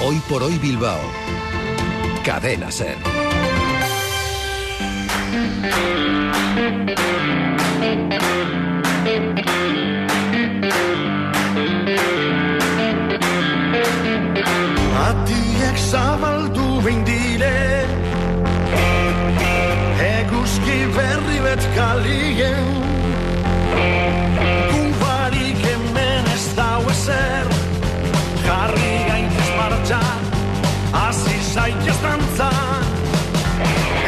Hoy por hoy Bilbao. Cadena SER. Atiek zabaldu behin dire, eguzki berri bet kalien, gubarik hemen ez dau ezer, jarri gaitez martxan, hasi zaitez dantzan,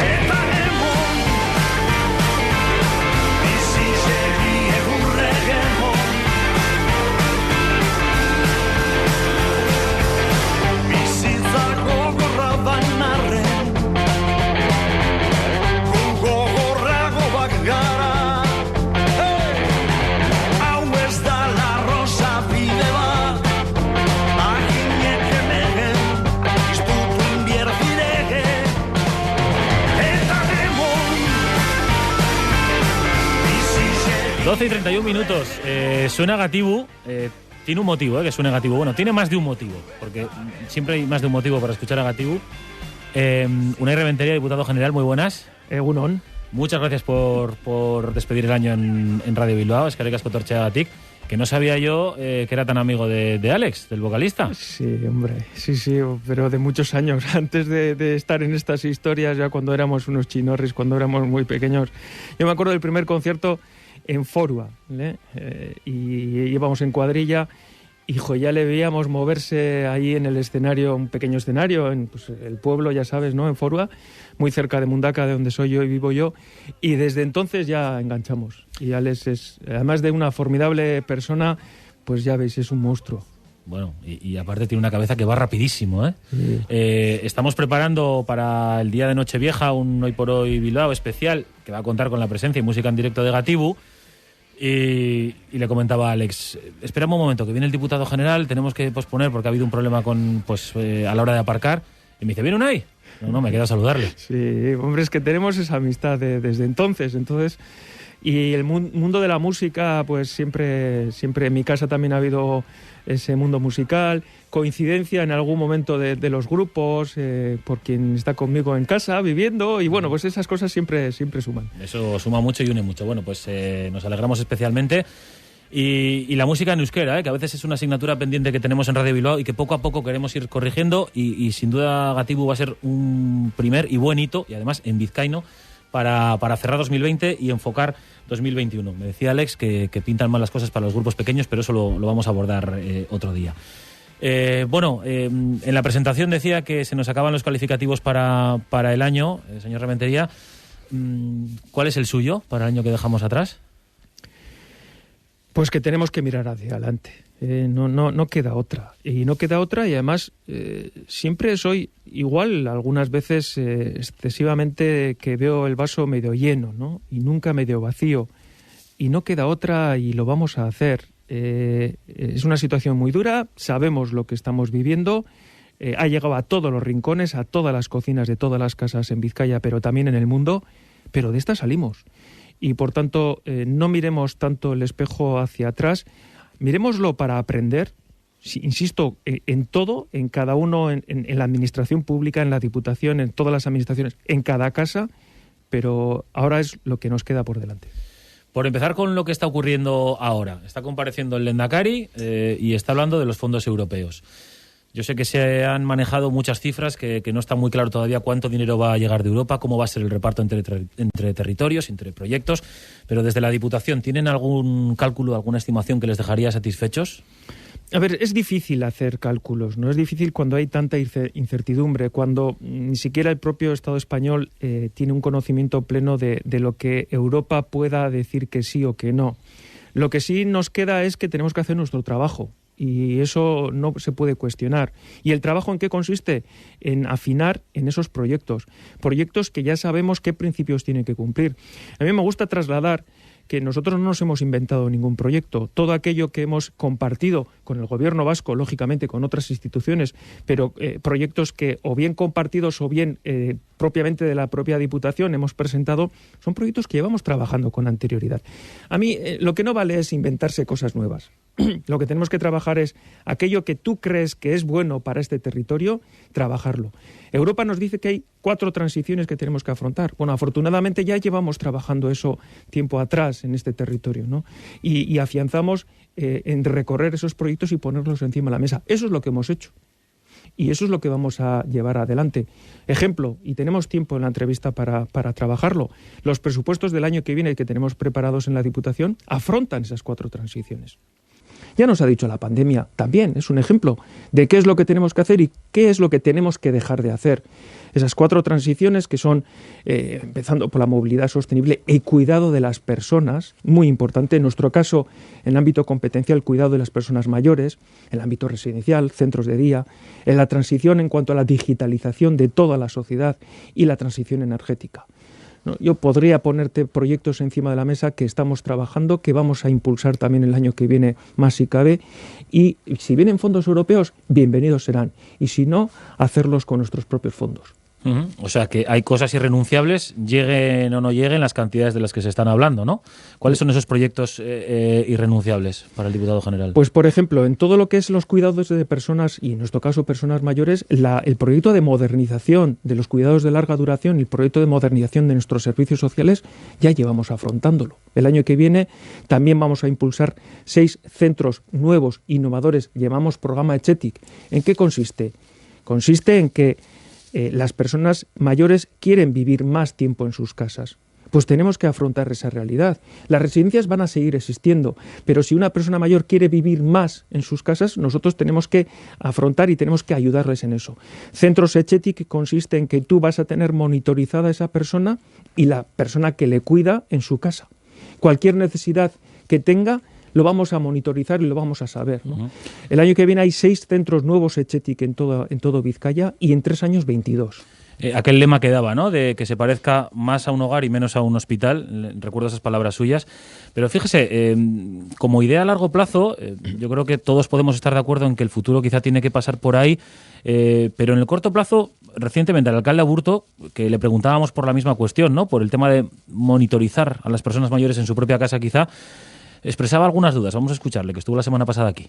eta emon, bizi segi egurre gemon. Y 31 minutos. Suena Gatibu. Tiene un motivo, que suene Gatibu. Bueno, tiene más de un motivo, porque siempre hay más de un motivo para escuchar a Gatibu. Unai Rementeria, diputado general, muy buenas. Egunon. Muchas gracias por despedir el año en Radio Bilbao. Eskerrik asko tortxeagatik, que no sabía yo que era tan amigo de Alex, del vocalista. Sí, hombre, sí, pero de muchos años. Antes de estar en estas historias, ya cuando éramos unos chinorris, cuando éramos muy pequeños. Yo me acuerdo del primer concierto en Forua, y íbamos en cuadrilla y ya le veíamos moverse ahí en el escenario, un pequeño escenario, en el pueblo, ya sabes, ¿no? En Forua, muy cerca de Mundaka, de donde soy yo y vivo yo, y desde entonces ya enganchamos. Y Alex es, además de una formidable persona, pues ya veis, es un monstruo. Bueno, y aparte tiene una cabeza que va rapidísimo, ¿eh? Sí. Estamos preparando para el día de Nochevieja un Hoy por Hoy Bilbao especial que va a contar con la presencia y música en directo de Gatibu. Y le comentaba a Alex, esperamos un momento, que viene el diputado general, tenemos que posponer porque ha habido un problema con a la hora de aparcar. Y me dice, ¿viene Unai? No, me queda a saludarle. Sí, hombre, es que tenemos esa amistad desde entonces. Y el mundo de la música, pues siempre en mi casa también ha habido ese mundo musical, coincidencia en algún momento de los grupos, por quien está conmigo en casa, viviendo, y bueno, pues esas cosas siempre suman. Eso suma mucho y une mucho. Bueno, pues nos alegramos especialmente. Y la música en euskera, que a veces es una asignatura pendiente que tenemos en Radio Bilbao y que poco a poco queremos ir corrigiendo, y sin duda Gatibu va a ser un primer y buen hito, y además en vizcaíno, para cerrar 2020 y enfocar 2021. Me decía Alex que pintan mal las cosas para los grupos pequeños, pero eso lo vamos a abordar otro día. En la presentación decía que se nos acaban los calificativos para el año, señor Rementeria. ¿Cuál es el suyo para el año que dejamos atrás? Pues que tenemos que mirar hacia adelante. No queda otra. Y no queda otra, y además siempre soy igual, algunas veces excesivamente, que veo el vaso medio lleno, ¿no? Y nunca medio vacío. Y no queda otra, y lo vamos a hacer. Es una situación muy dura, sabemos lo que estamos viviendo, ha llegado a todos los rincones, a todas las cocinas de todas las casas en Vizcaya, pero también en el mundo, pero de esta salimos. Y por tanto, no miremos tanto el espejo hacia atrás, miremoslo para aprender, insisto, en todo, en cada uno, en la administración pública, en la Diputación, en todas las administraciones, en cada casa, pero ahora es lo que nos queda por delante. Por empezar con lo que está ocurriendo ahora, está compareciendo el Lehendakari y está hablando de los fondos europeos. Yo sé que se han manejado muchas cifras, que no está muy claro todavía cuánto dinero va a llegar de Europa, cómo va a ser el reparto entre territorios, entre proyectos, pero desde la Diputación, ¿tienen algún cálculo, alguna estimación que les dejaría satisfechos? A ver, es difícil hacer cálculos, ¿no? Es difícil cuando hay tanta incertidumbre, cuando ni siquiera el propio Estado español tiene un conocimiento pleno de lo que Europa pueda decir que sí o que no. Lo que sí nos queda es que tenemos que hacer nuestro trabajo. Y eso no se puede cuestionar. ¿Y el trabajo en qué consiste? En afinar en esos proyectos que ya sabemos qué principios tienen que cumplir. A mí me gusta trasladar que nosotros no nos hemos inventado ningún proyecto. Todo aquello que hemos compartido con el gobierno vasco, lógicamente con otras instituciones, pero proyectos que o bien compartidos o bien propiamente de la propia Diputación hemos presentado, son proyectos que llevamos trabajando con anterioridad. A mí lo que no vale es inventarse cosas nuevas. Lo que tenemos que trabajar es aquello que tú crees que es bueno para este territorio, trabajarlo. Europa nos dice que hay 4 transiciones que tenemos que afrontar. Bueno, afortunadamente ya llevamos trabajando eso tiempo atrás en este territorio, ¿no? Y afianzamos en recorrer esos proyectos y ponerlos encima de la mesa. Eso es lo que hemos hecho. Y eso es lo que vamos a llevar adelante. Ejemplo, y tenemos tiempo en la entrevista para trabajarlo, los presupuestos del año que viene que tenemos preparados en la Diputación afrontan esas 4 transiciones. Ya nos ha dicho la pandemia, también es un ejemplo de qué es lo que tenemos que hacer y qué es lo que tenemos que dejar de hacer. Esas 4 transiciones que son, empezando por la movilidad sostenible, el cuidado de las personas, muy importante, en nuestro caso, en el ámbito competencial, el cuidado de las personas mayores, en el ámbito residencial, centros de día, en la transición en cuanto a la digitalización de toda la sociedad y la transición energética. Yo podría ponerte proyectos encima de la mesa que estamos trabajando, que vamos a impulsar también el año que viene más si cabe, y si vienen fondos europeos, bienvenidos serán, y si no, hacerlos con nuestros propios fondos. O sea que hay cosas irrenunciables, lleguen o no lleguen las cantidades de las que se están hablando, ¿no? ¿Cuáles son esos proyectos irrenunciables para el diputado general? Pues, por ejemplo, en todo lo que es los cuidados de personas, y en nuestro caso personas mayores, el proyecto de modernización de los cuidados de larga duración y el proyecto de modernización de nuestros servicios sociales ya llevamos afrontándolo. El año que viene también vamos a impulsar 6 centros nuevos, innovadores, llamamos programa ECHETIC. ¿En qué consiste? Consiste en que las personas mayores quieren vivir más tiempo en sus casas. Pues tenemos que afrontar esa realidad. Las residencias van a seguir existiendo, pero si una persona mayor quiere vivir más en sus casas, nosotros tenemos que afrontar y tenemos que ayudarles en eso. Centros ECHETIC consiste en que tú vas a tener monitorizada a esa persona y la persona que le cuida en su casa. Cualquier necesidad que tenga, lo vamos a monitorizar y lo vamos a saber, ¿no? Uh-huh. El año que viene hay 6 centros nuevos ECHETIC en todo Vizcaya y en 3 años 22. Aquel lema que daba, ¿no? De que se parezca más a un hogar y menos a un hospital. Recuerdo esas palabras suyas. Pero fíjese, como idea a largo plazo, yo creo que todos podemos estar de acuerdo en que el futuro quizá tiene que pasar por ahí. Pero en el corto plazo, recientemente al alcalde Aburto, que le preguntábamos por la misma cuestión, ¿no? Por el tema de monitorizar a las personas mayores en su propia casa quizá, expresaba algunas dudas. Vamos a escucharle, que estuvo la semana pasada aquí.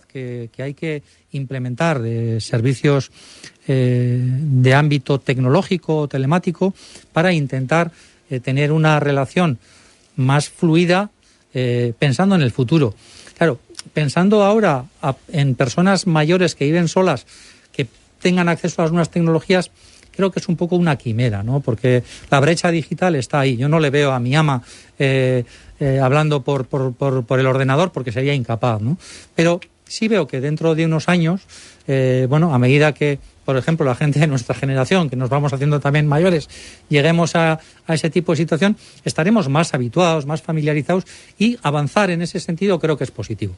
Que hay que implementar servicios de ámbito tecnológico, telemático, para intentar tener una relación más fluida pensando en el futuro. Claro, pensando ahora en personas mayores que viven solas, que tengan acceso a las nuevas tecnologías, creo que es un poco una quimera, ¿no? Porque la brecha digital está ahí. Yo no le veo a mi ama hablando por el ordenador porque sería incapaz, ¿no? Pero sí veo que dentro de unos años, a medida que, por ejemplo, la gente de nuestra generación, que nos vamos haciendo también mayores, lleguemos a ese tipo de situación, estaremos más habituados, más familiarizados, y avanzar en ese sentido creo que es positivo.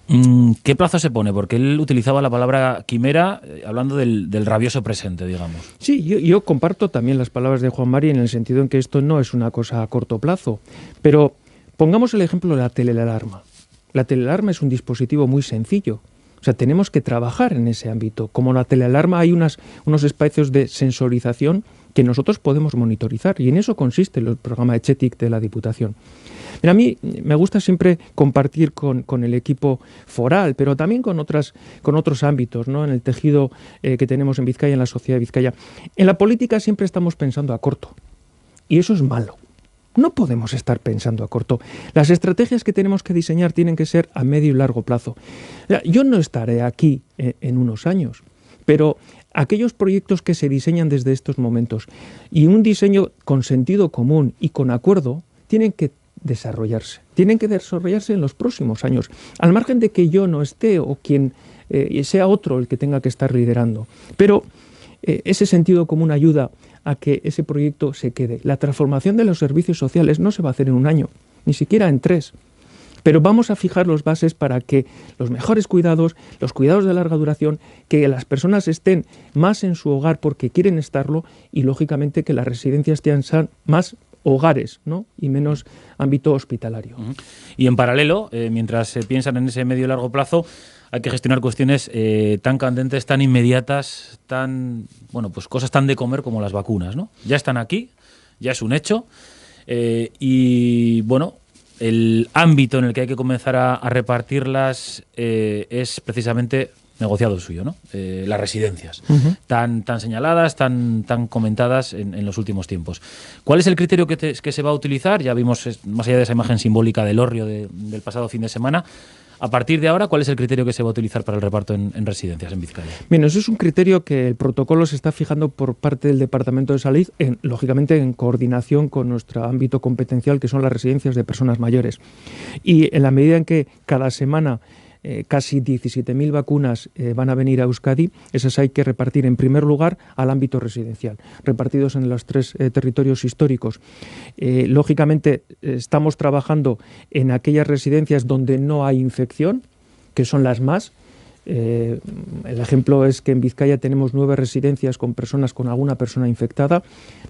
¿Qué plazo se pone? Porque él utilizaba la palabra quimera hablando del rabioso presente, digamos. Sí, yo comparto también las palabras de Juan Mari en el sentido en que esto no es una cosa a corto plazo, pero pongamos el ejemplo de la telealarma. La telealarma es un dispositivo muy sencillo. O sea, tenemos que trabajar en ese ámbito. Como la telealarma hay unos espacios de sensorización que nosotros podemos monitorizar, y en eso consiste el programa ECHETIC de la Diputación. Mira, a mí me gusta siempre compartir con el equipo foral, pero también con otros ámbitos, ¿no? En el tejido que tenemos en Vizcaya, en la sociedad de Vizcaya. En la política siempre estamos pensando a corto, y eso es malo. No podemos estar pensando a corto. Las estrategias que tenemos que diseñar tienen que ser a medio y largo plazo. Yo no estaré aquí en unos años, pero aquellos proyectos que se diseñan desde estos momentos y un diseño con sentido común y con acuerdo tienen que desarrollarse. Tienen que desarrollarse en los próximos años, al margen de que yo no esté o quien sea otro el que tenga que estar liderando. Pero ese sentido común ayuda a que ese proyecto se quede. La transformación de los servicios sociales no se va a hacer en un año, ni siquiera en 3. Pero vamos a fijar las bases para que los mejores cuidados, los cuidados de larga duración, que las personas estén más en su hogar porque quieren estarlo, y lógicamente que las residencias sean más hogares, ¿no? Y menos ámbito hospitalario. Y en paralelo, mientras se piensan en ese medio y largo plazo, hay que gestionar cuestiones tan candentes, tan inmediatas, pues cosas tan de comer como las vacunas, ¿no? Ya están aquí, ya es un hecho, y bueno, el ámbito en el que hay que comenzar a repartirlas es precisamente negociado suyo, ¿no? Las residencias, tan señaladas, tan comentadas en los últimos tiempos. ¿Cuál es el criterio que se va a utilizar? Ya vimos, más allá de esa imagen simbólica del hórreo del pasado fin de semana, a partir de ahora, ¿cuál es el criterio que se va a utilizar para el reparto en residencias en Vizcaya? Bien, eso es un criterio que el protocolo se está fijando por parte del Departamento de Salud, lógicamente en coordinación con nuestro ámbito competencial, que son las residencias de personas mayores. Y en la medida en que cada semana casi 17.000 vacunas van a venir a Euskadi, esas hay que repartir en primer lugar al ámbito residencial, repartidos en los 3 territorios históricos. Lógicamente estamos trabajando en aquellas residencias donde no hay infección, que son las más. El ejemplo es que en Vizcaya tenemos 9 residencias con personas con alguna persona infectada,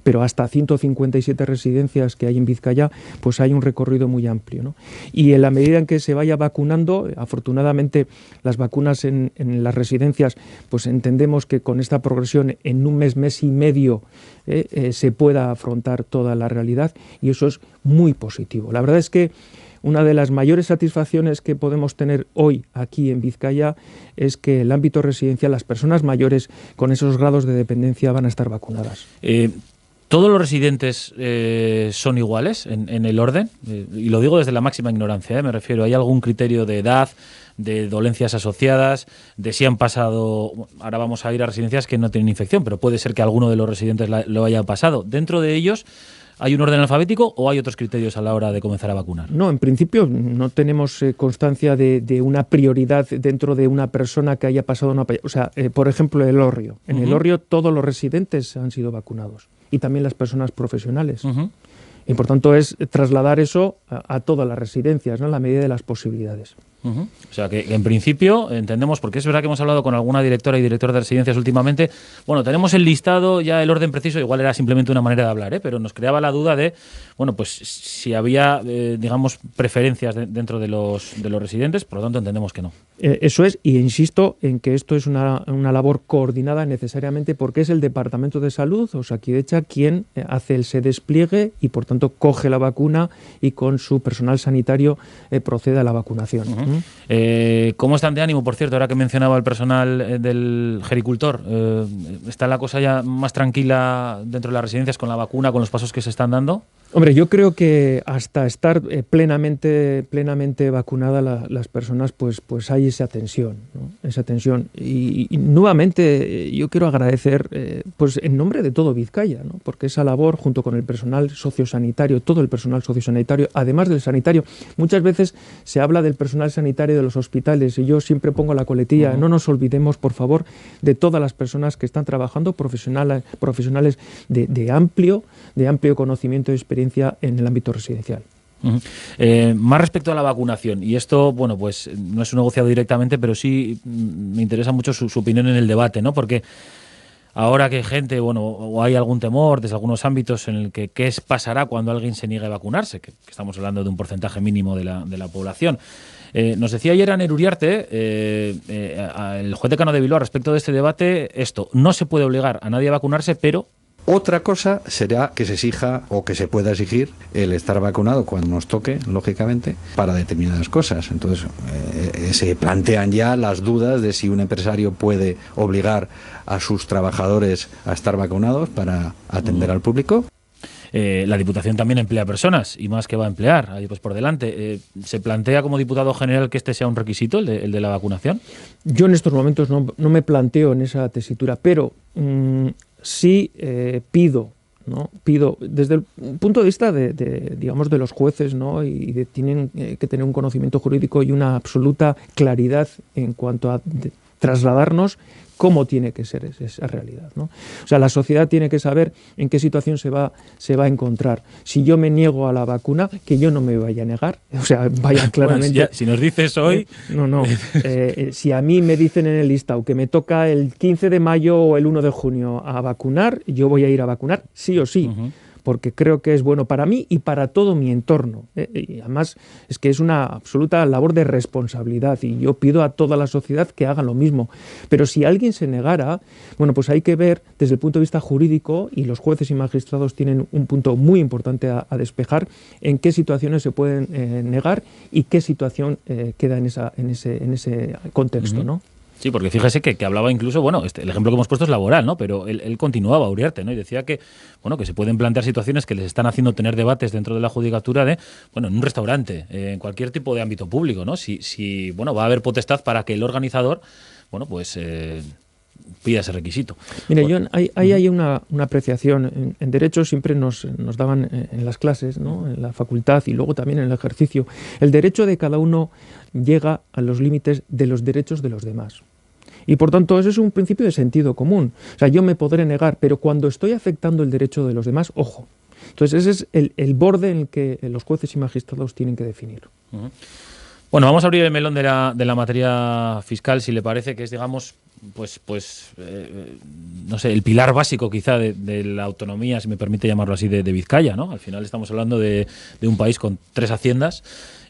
pero hasta 157 residencias que hay en Vizcaya, pues hay un recorrido muy amplio, ¿no? Y en la medida en que se vaya vacunando, afortunadamente las vacunas en las residencias, pues entendemos que con esta progresión en un mes y medio se pueda afrontar toda la realidad, y eso es muy positivo. La verdad es que una de las mayores satisfacciones que podemos tener hoy aquí en Vizcaya es que el ámbito residencial, las personas mayores con esos grados de dependencia van a estar vacunadas. ¿Todos los residentes son iguales en el orden? Y lo digo desde la máxima ignorancia, me refiero. ¿Hay algún criterio de edad, de dolencias asociadas, de si han pasado? Ahora vamos a ir a residencias que no tienen infección, pero puede ser que alguno de los residentes lo haya pasado. ¿Dentro de ellos hay un orden alfabético o hay otros criterios a la hora de comenzar a vacunar? No, en principio no tenemos constancia de una prioridad dentro de una persona que haya pasado una... O sea, por ejemplo, el hórreo. En el hórreo todos los residentes han sido vacunados y también las personas profesionales. Y por tanto es trasladar eso a todas las residencias, ¿no?, en la medida de las posibilidades. O sea, que en principio entendemos, porque es verdad que hemos hablado con alguna directora y director de residencias últimamente, bueno, tenemos el listado, ya el orden preciso, igual era simplemente una manera de hablar, pero nos creaba la duda de, bueno, pues si había, digamos, preferencias dentro de los residentes, por lo tanto entendemos que no. Eso es, y insisto en que esto es una labor coordinada necesariamente porque es el Departamento de Salud, Osakidetza, quien hace ese despliegue y por tanto coge la vacuna y con su personal sanitario procede a la vacunación. ¿Cómo están de ánimo, por cierto, ahora que mencionaba el personal del gericultor? ¿Está la cosa ya más tranquila dentro de las residencias con la vacuna, con los pasos que se están dando? Hombre, yo creo que hasta estar plenamente vacunadas las personas, pues hay esa tensión, ¿no? Esa tensión. Y nuevamente yo quiero agradecer, pues en nombre de todo Vizcaya, ¿no?, porque esa labor junto con el personal sociosanitario, todo el personal sociosanitario, además del sanitario, muchas veces se habla del personal sanitario de los hospitales y yo siempre pongo la coletilla, no nos olvidemos, por favor, de todas las personas que están trabajando, profesionales de amplio conocimiento y experiencia en el ámbito residencial. Más respecto a la vacunación, y esto, bueno, pues no es un negociado directamente, pero sí me interesa mucho su opinión en el debate, ¿no? Porque ahora que gente, bueno, o hay algún temor desde algunos ámbitos en el que qué pasará cuando alguien se niegue a vacunarse, que estamos hablando de un porcentaje mínimo de la población. Nos decía ayer Aner Uriarte, el juez decano de Bilbao, respecto de este debate, esto: no se puede obligar a nadie a vacunarse, pero... Otra cosa será que se exija o que se pueda exigir el estar vacunado cuando nos toque, lógicamente, para determinadas cosas. Entonces, se plantean ya las dudas de si un empresario puede obligar a sus trabajadores a estar vacunados para atender al público. La Diputación también emplea personas, y más que va a emplear, ahí pues por delante. ¿Se plantea como diputado general que este sea un requisito, el de la vacunación? Yo en estos momentos no me planteo en esa tesitura, pero sí pido desde el punto de vista digamos, de los jueces, ¿no?, y tienen que tener un conocimiento jurídico y una absoluta claridad en cuanto a trasladarnos cómo tiene que ser esa realidad, ¿no? O sea, la sociedad tiene que saber en qué situación se va a encontrar. Si yo me niego a la vacuna, que yo no me vaya a negar, o sea, vaya claramente... Bueno, si nos dices hoy... Si a mí me dicen en el listado que me toca el 15 de mayo o el 1 de junio a vacunar, yo voy a ir a vacunar sí o sí. porque creo que es bueno para mí y para todo mi entorno. Y además es que es una absoluta labor de responsabilidad y yo pido a toda la sociedad que haga lo mismo. Pero si alguien se negara, bueno, pues hay que ver desde el punto de vista jurídico, y los jueces y magistrados tienen un punto muy importante a despejar, en qué situaciones se pueden negar y qué situación queda en ese contexto, ¿no? Sí, porque fíjese que hablaba incluso, bueno, el ejemplo que hemos puesto es laboral, ¿no? Pero él continuaba, Uriarte, ¿no? Y decía que, bueno, que se pueden plantear situaciones que les están haciendo tener debates dentro de la judicatura de, bueno, en un restaurante, en cualquier tipo de ámbito público, ¿no? Si bueno, va a haber potestad para que el organizador, bueno, pues pida ese requisito. Mire, John, hay una apreciación. En Derecho siempre nos daban en las clases, ¿no? En la facultad y luego también en el ejercicio. El derecho de cada uno llega a los límites de los derechos de los demás. Y por tanto, ese es un principio de sentido común. O sea, yo me podré negar, pero cuando estoy afectando el derecho de los demás, ojo. Entonces, ese es el borde en el que los jueces y magistrados tienen que definir. Uh-huh. Bueno, vamos a abrir el melón de la materia fiscal, si le parece, que es, digamos, no sé, el pilar básico quizá de la autonomía, si me permite llamarlo así, de Vizcaya, ¿no? Al final estamos hablando de un país con 3 haciendas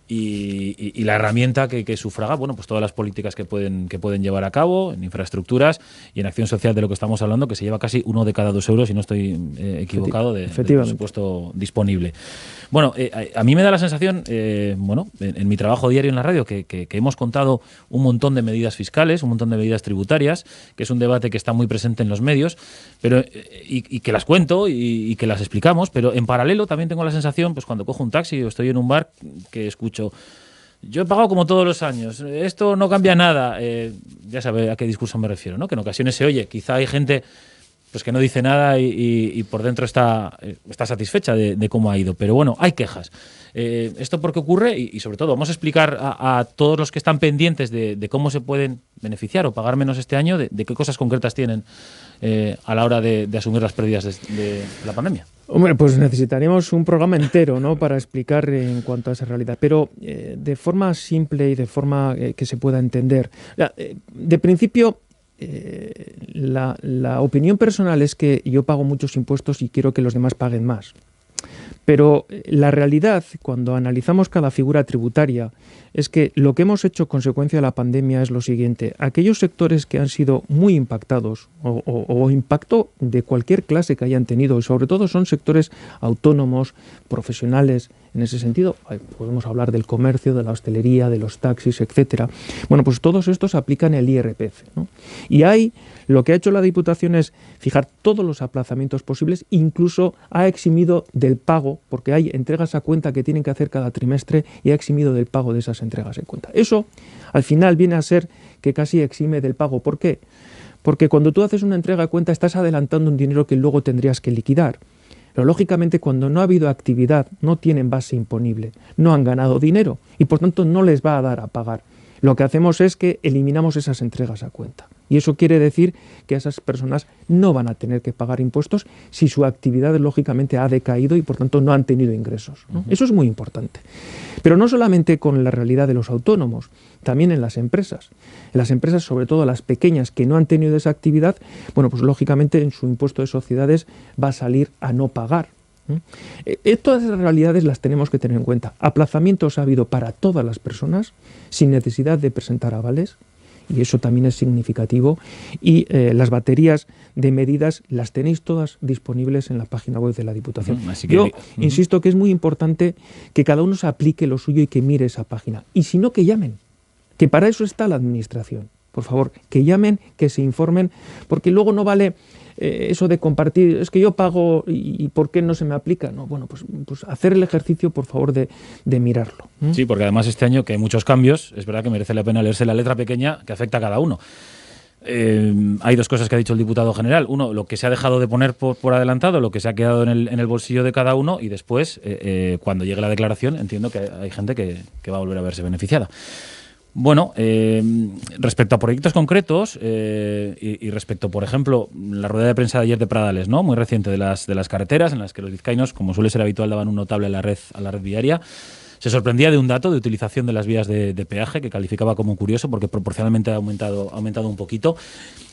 y la herramienta que sufraga, bueno, pues todas las políticas que pueden llevar a cabo en infraestructuras y en acción social, de lo que estamos hablando, que se lleva casi 1 de cada 2 euros, si no estoy equivocado, del presupuesto disponible. Bueno, a mí me da la sensación, bueno, en mi trabajo diario en la radio, que hemos contado un montón de medidas fiscales, un montón de medidas tributarias, que es un debate que está muy presente en los medios, pero y que las cuento y que las explicamos, pero en paralelo también tengo la sensación, pues cuando cojo un taxi o estoy en un bar, que escucho: yo he pagado como todos los años, esto no cambia nada. Ya sabe a qué discurso me refiero, ¿no? Que en ocasiones se oye, quizá hay gente pues que no dice nada y por dentro está satisfecha de cómo ha ido, pero bueno, hay quejas. ¿Esto por qué ocurre? Y sobre todo vamos a explicar a todos los que están pendientes de cómo se pueden beneficiar o pagar menos este año, de qué cosas concretas tienen a la hora de asumir las pérdidas de la pandemia. Hombre, pues necesitaríamos un programa entero, ¿no?, para explicar en cuanto a esa realidad, pero de forma simple y de forma que se pueda entender. De principio, la opinión personal es que yo pago muchos impuestos y quiero que los demás paguen más. Pero la realidad, cuando analizamos cada figura tributaria, es que lo que hemos hecho consecuencia de la pandemia es lo siguiente: aquellos sectores que han sido muy impactados o impacto de cualquier clase que hayan tenido, y sobre todo son sectores autónomos, profesionales, en ese sentido, podemos hablar del comercio, de la hostelería, de los taxis, etcétera. Bueno, pues todos estos aplican el IRPF, ¿no? Y lo que ha hecho la Diputación es fijar todos los aplazamientos posibles, incluso ha eximido del pago, porque hay entregas a cuenta que tienen que hacer cada trimestre, y ha eximido del pago de esas entregas en cuenta. Eso, al final, viene a ser que casi exime del pago. ¿Por qué? Porque cuando tú haces una entrega a cuenta estás adelantando un dinero que luego tendrías que liquidar. Pero lógicamente cuando no ha habido actividad, no tienen base imponible, no han ganado dinero y por tanto no les va a dar a pagar. Lo que hacemos es que eliminamos esas entregas a cuenta. Y eso quiere decir que esas personas no van a tener que pagar impuestos si su actividad lógicamente ha decaído y por tanto no han tenido ingresos, ¿no? Eso es muy importante. Pero no solamente con la realidad de los autónomos, también en las empresas. En las empresas, sobre todo las pequeñas que no han tenido esa actividad, bueno, pues lógicamente en su impuesto de sociedades va a salir a no pagar. Todas esas realidades las tenemos que tener en cuenta. Aplazamientos ha habido para todas las personas sin necesidad de presentar avales, y eso también es significativo, y las baterías de medidas las tenéis todas disponibles en la página web de la Diputación. Así que, yo insisto que es muy importante que cada uno se aplique lo suyo y que mire esa página, y si no, que llamen, que para eso está la Administración. Por favor, que llamen, que se informen, porque luego no vale eso de compartir, es que yo pago y ¿por qué no se me aplica? No, bueno, pues hacer el ejercicio, por favor, de mirarlo. Sí, porque además este año, que hay muchos cambios, es verdad que merece la pena leerse la letra pequeña que afecta a cada uno. Hay 2 cosas que ha dicho el diputado general. Uno, lo que se ha dejado de poner por adelantado, lo que se ha quedado en el bolsillo de cada uno, y después, cuando llegue la declaración, entiendo que hay gente que va a volver a verse beneficiada. Bueno, respecto a proyectos concretos y respecto, por ejemplo, la rueda de prensa de ayer de Pradales, ¿no?, muy reciente, de las carreteras, en las que los vizcaínos, como suele ser habitual, daban un notable a la red viaria. se sorprendía de un dato de utilización de las vías de peaje que calificaba como curioso porque proporcionalmente ha aumentado un poquito.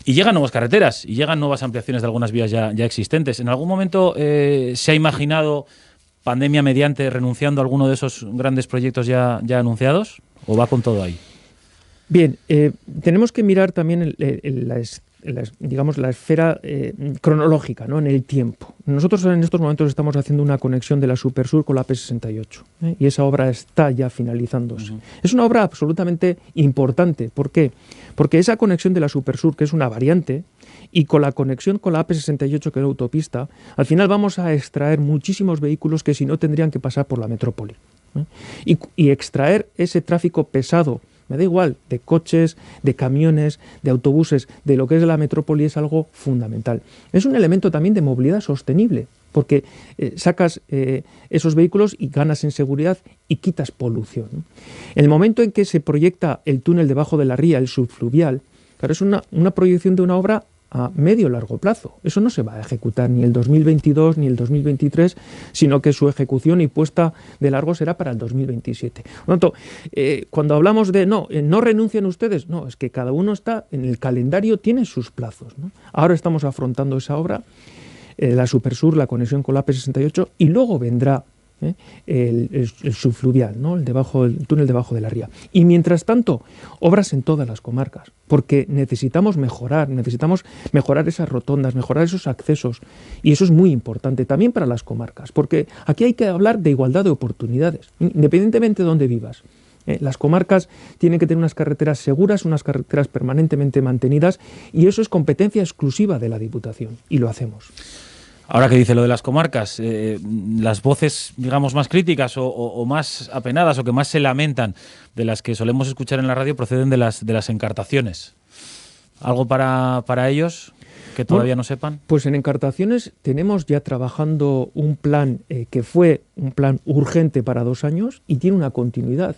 Y llegan nuevas carreteras y llegan nuevas ampliaciones de algunas vías ya existentes. ¿En algún momento se ha imaginado, pandemia mediante, renunciando a alguno de esos grandes proyectos ya anunciados? ¿O va con todo ahí? Bien, tenemos que mirar también la esfera cronológica, ¿no? En el tiempo. Nosotros en estos momentos estamos haciendo una conexión de la Supersur con la AP68, y esa obra está ya finalizándose. Es una obra absolutamente importante. ¿Por qué? Porque esa conexión de la Supersur, que es una variante, y con la conexión con la AP68, que es la autopista, al final vamos a extraer muchísimos vehículos que si no tendrían que pasar por la metrópoli. Y extraer ese tráfico pesado, me da igual, de coches, de camiones, de autobuses, de lo que es la metrópoli, es algo fundamental. Es un elemento también de movilidad sostenible, porque sacas esos vehículos y ganas en seguridad y quitas polución, ¿no? El momento en que se proyecta el túnel debajo de la ría, el subfluvial, claro, es una proyección de una obra a medio largo plazo. Eso no se va a ejecutar ni el 2022 ni el 2023, sino que su ejecución y puesta de largo será para el 2027. Por lo tanto, cuando hablamos de no renuncian ustedes, no, es que cada uno está en el calendario, tiene sus plazos, ¿no? Ahora estamos afrontando esa obra, la Supersur, la conexión con la AP68, y luego vendrá el subfluvial, ¿no? El túnel debajo de la ría. Y mientras tanto, obras en todas las comarcas, porque necesitamos mejorar esas rotondas, mejorar esos accesos, y eso es muy importante también para las comarcas, porque aquí hay que hablar de igualdad de oportunidades, independientemente de dónde vivas. Las comarcas tienen que tener unas carreteras seguras, unas carreteras permanentemente mantenidas, y eso es competencia exclusiva de la Diputación, y lo hacemos. Ahora que dice lo de las comarcas, las voces, digamos, más críticas o más apenadas o que más se lamentan de las que solemos escuchar en la radio proceden de las encartaciones. ¿Algo para ellos que todavía no sepan? Pues en encartaciones tenemos ya trabajando un plan que fue un plan urgente para 2 años y tiene una continuidad.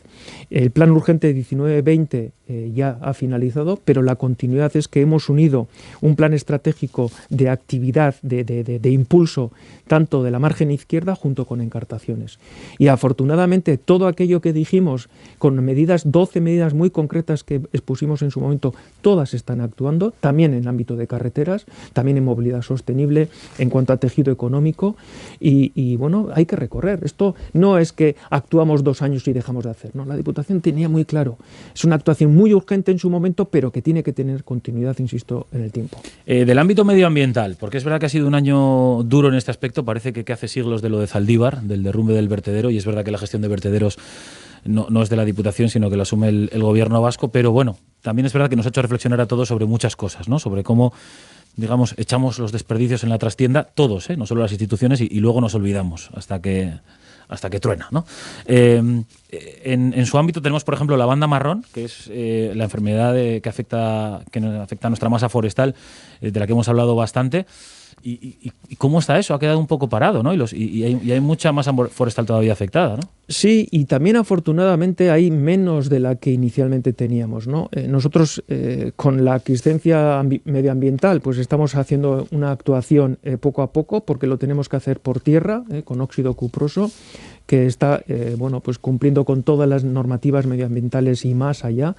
El plan urgente 19-20 ya ha finalizado, pero la continuidad es que hemos unido un plan estratégico de actividad, de impulso, tanto de la margen izquierda junto con encartaciones. Y afortunadamente todo aquello que dijimos con 12 medidas muy concretas que expusimos en su momento, todas están actuando, también en el ámbito de carreteras, también en movilidad sostenible, en cuanto a tejido económico, y bueno, hay que recorrer. Esto no es que actuamos 2 años y dejamos de hacer, no, la Diputación tenía muy claro, es una actuación muy urgente en su momento, pero que tiene que tener continuidad, insisto, en el tiempo. Del ámbito medioambiental, porque es verdad que ha sido un año duro en este aspecto, parece que hace siglos de lo de Zaldívar, del derrumbe del vertedero, y es verdad que la gestión de vertederos no es de la Diputación, sino que la asume el gobierno vasco, pero bueno, también es verdad que nos ha hecho reflexionar a todos sobre muchas cosas, ¿no? Sobre cómo, digamos, echamos los desperdicios en la trastienda, todos, no solo las instituciones, y luego nos olvidamos hasta que truena, ¿no? En su ámbito tenemos, por ejemplo, la banda marrón, que es la enfermedad que afecta a nuestra masa forestal, de la que hemos hablado bastante. ¿Y cómo está eso? Ha quedado un poco parado, ¿no? Y hay mucha masa forestal todavía afectada, ¿no? Sí, y también afortunadamente hay menos de la que inicialmente teníamos, ¿no? Nosotros con la aquiescencia medioambiental pues estamos haciendo una actuación poco a poco, porque lo tenemos que hacer por tierra, con óxido cuproso, que está pues cumpliendo con todas las normativas medioambientales y más allá,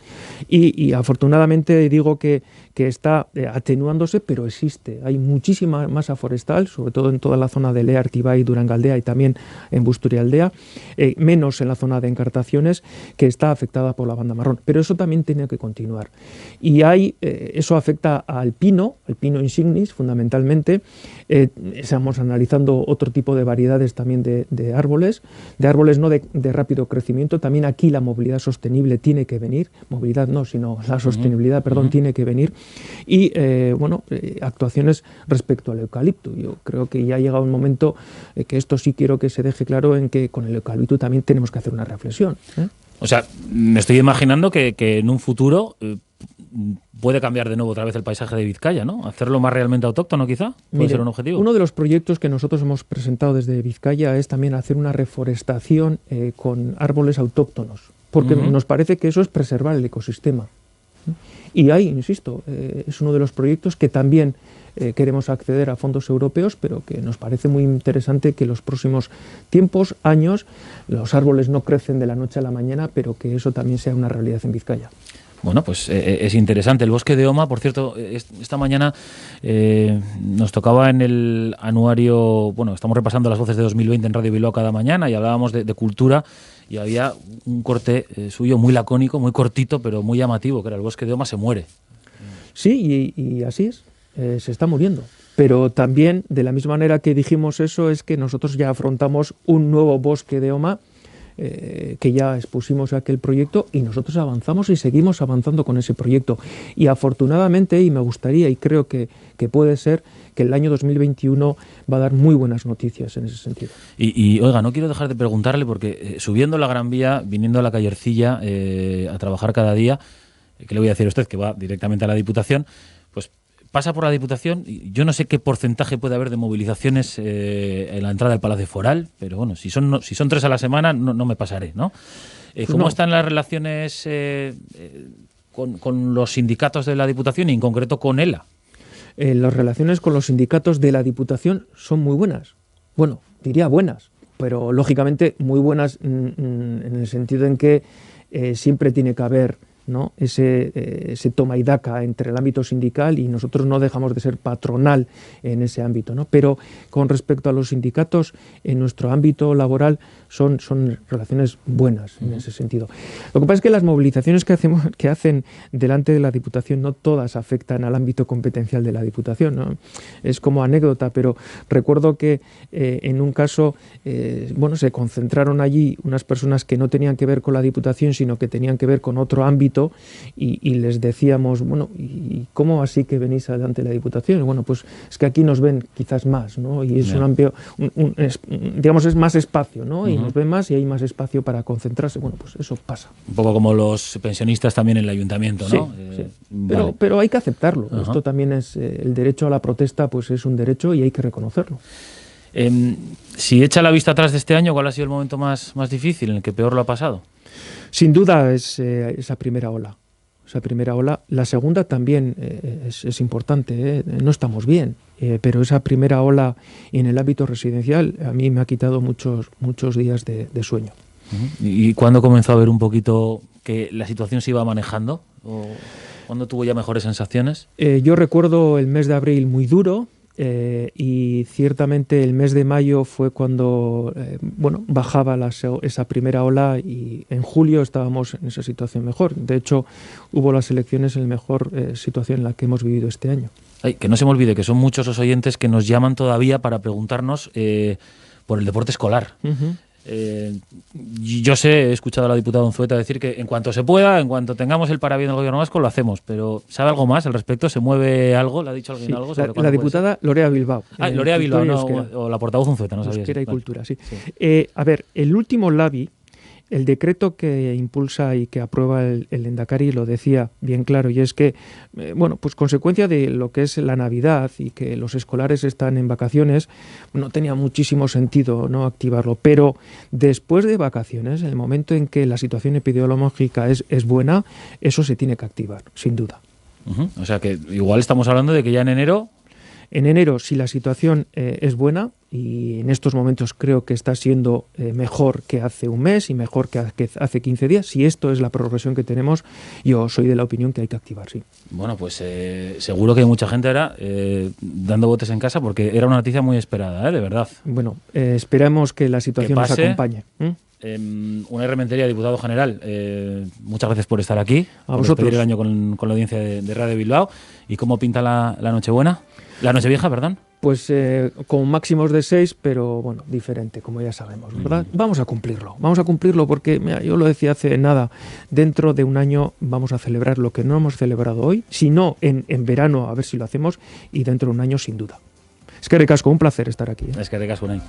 y afortunadamente digo que está atenuándose, pero existe. Hay muchísima masa forestal, sobre todo en toda la zona de Lea, Artibay, Durangaldea y también en Busturialdea, menos en la zona de encartaciones, que está afectada por la banda marrón, pero eso también tiene que continuar. Y eso afecta al pino insignis fundamentalmente. Estamos analizando otro tipo de variedades también de árboles no de rápido crecimiento. También aquí la movilidad sostenible tiene que venir, la sostenibilidad, tiene que venir, y actuaciones respecto al eucalipto. Yo creo que ya ha llegado un momento que esto sí quiero que se deje claro, en que con el eucalipto también tenemos que hacer una reflexión. O sea, me estoy imaginando que en un futuro puede cambiar de nuevo otra vez el paisaje de Vizcaya, ¿no? Hacerlo más realmente autóctono, quizá, puede ser un objetivo. Uno de los proyectos que nosotros hemos presentado desde Vizcaya es también hacer una reforestación con árboles autóctonos, porque nos parece que eso es preservar el ecosistema. Y ahí, insisto, es uno de los proyectos que también queremos acceder a fondos europeos, pero que nos parece muy interesante que en los próximos tiempos, años, los árboles no crecen de la noche a la mañana, pero que eso también sea una realidad en Vizcaya. Bueno, pues es interesante. El bosque de Oma, por cierto, esta mañana nos tocaba en el anuario, bueno, estamos repasando las voces de 2020 en Radio Bilbao cada mañana y hablábamos de cultura y había un corte suyo muy lacónico, muy cortito, pero muy llamativo, que era el bosque de Oma se muere. Sí, y así es, se está muriendo. Pero también, de la misma manera que dijimos eso, es que nosotros ya afrontamos un nuevo bosque de Oma, que ya expusimos aquel proyecto y nosotros avanzamos y seguimos avanzando con ese proyecto. Y afortunadamente, y me gustaría y creo que puede ser, que el año 2021 va a dar muy buenas noticias en ese sentido. Y oiga, no quiero dejar de preguntarle porque subiendo la Gran Vía, viniendo a la calle Ercilla a trabajar cada día, ¿qué le voy a decir a usted? Que va directamente a la Diputación, pues pasa por la Diputación, y yo no sé qué porcentaje puede haber de movilizaciones en la entrada del Palacio Foral, pero bueno, si son 3 a la semana no me pasaré, ¿no? ¿Cómo están las relaciones con los sindicatos de la Diputación y en concreto con ELA? Las relaciones con los sindicatos de la Diputación son muy buenas. Bueno, diría buenas, pero lógicamente muy buenas en el sentido en que siempre tiene que haber, ¿no?, ese toma y daca entre el ámbito sindical y nosotros no dejamos de ser patronal en ese ámbito, ¿no? Pero con respecto a los sindicatos, en nuestro ámbito laboral son relaciones buenas en ese sentido. Lo que pasa es que las movilizaciones que hacen delante de la Diputación no todas afectan al ámbito competencial de la Diputación, ¿no? Es como anécdota, pero recuerdo que en un caso se concentraron allí unas personas que no tenían que ver con la Diputación, sino que tenían que ver con otro ámbito. Y les decíamos, bueno, ¿y cómo así que venís adelante de la Diputación? Y bueno, pues es que aquí nos ven quizás más, ¿no? Y es un amplio, digamos, es más espacio, ¿no? Y nos ven más y hay más espacio para concentrarse. Bueno, pues eso pasa. Un poco como los pensionistas también en el ayuntamiento, ¿no? Sí. Pero hay que aceptarlo. Esto también es, el derecho a la protesta, pues es un derecho y hay que reconocerlo. Si echa la vista atrás de este año, ¿cuál ha sido el momento más difícil, en el que peor lo ha pasado? Sin duda es esa primera ola. Esa primera ola. La segunda también es importante, no estamos bien, pero esa primera ola en el ámbito residencial a mí me ha quitado muchos días de sueño. ¿Y cuándo comenzó a ver un poquito que la situación se iba manejando? ¿O cuándo tuvo ya mejores sensaciones? Yo recuerdo el mes de abril muy duro. Y ciertamente el mes de mayo fue cuando bajaba esa primera ola y en julio estábamos en esa situación mejor. De hecho, hubo las elecciones en la mejor situación en la que hemos vivido este año. Que no se me olvide que son muchos los oyentes que nos llaman todavía para preguntarnos por el deporte escolar. Yo he escuchado a la diputada Unzueta decir que en cuanto se pueda, en cuanto tengamos el parabién del gobierno vasco, lo hacemos, pero ¿sabe algo más al respecto? ¿Se mueve algo? ¿Le ha dicho alguien algo? La diputada Lorea Bilbao. Lorea Bilbao, o la portavoz Unzueta, no sabía. Euskera y Cultura, sí. A ver, el último LABI, el decreto que impulsa y que aprueba el Lehendakari lo decía bien claro, y es que, pues consecuencia de lo que es la Navidad y que los escolares están en vacaciones, no tenía muchísimo sentido no activarlo, pero después de vacaciones, en el momento en que la situación epidemiológica es buena, eso se tiene que activar, sin duda. O sea que igual estamos hablando de que ya en enero... En enero, si la situación es buena, y en estos momentos creo que está siendo mejor que hace un mes y mejor que hace 15 días, si esto es la progresión que tenemos, yo soy de la opinión que hay que activar, sí. Bueno, pues seguro que hay mucha gente ahora dando botes en casa porque era una noticia muy esperada, de verdad. Bueno, esperamos que la situación nos acompañe. Una Rementería, diputado general, muchas gracias por estar aquí, a vosotros. Por despedir el año con la audiencia de Radio Bilbao. ¿Y cómo pinta la Nochebuena? La Nochevieja, perdón. Pues con máximos de 6, pero bueno, diferente, como ya sabemos, ¿verdad? Vamos a cumplirlo porque, mira, yo lo decía hace nada, dentro de un año vamos a celebrar lo que no hemos celebrado hoy, sino en verano, a ver si lo hacemos, y dentro de un año sin duda. Eskerrik asko, un placer estar aquí. Eskerrik asko, Unai.